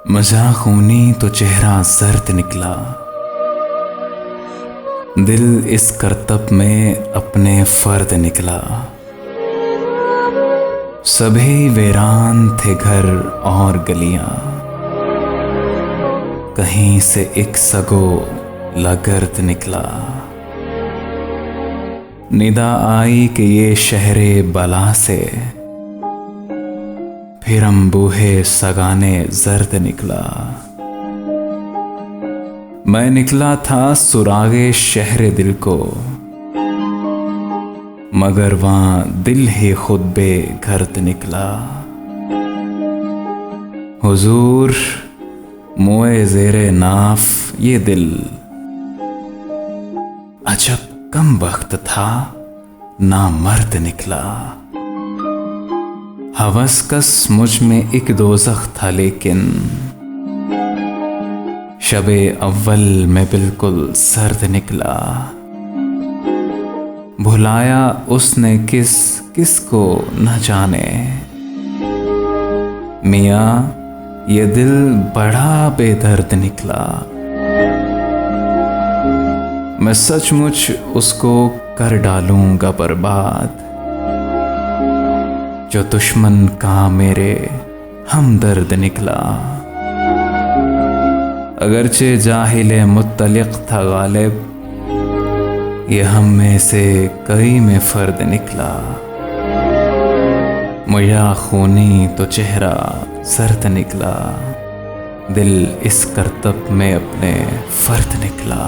मजा खूनी तो चेहरा जर्द निकला। दिल इस करतब में अपने फर्द निकला। सभी वीरान थे घर और गलियां, कहीं से एक सगो लगर्द निकला। निदा आई कि ये शहरे बला से, फिर हम बूहे सगाने जर्द निकला। मैं निकला था सुरागे शहरे दिल को, मगर वहां दिल ही खुद बेघर्द निकला। हुजूर मोए जेरे नाफ ये दिल, अजब कम वक्त था ना मर्द निकला। हवसकस मुझ में एक दोज़ख था लेकिन, शबे अव्वल में बिल्कुल सर्द निकला। भुलाया उसने किस किस को न जाने, मियाँ ये दिल बड़ा बेदर्द निकला। मैं सचमुच उसको कर डालूंगा बर्बाद, जो दुश्मन का मेरे हमदर्द निकला। अगरचे जाहिले मुत्तलिक था गालिब, ये हम में से कई में फर्द निकला। मुया खूनी तो चेहरा जर्द निकला। दिल इस करतब में अपने फर्द निकला।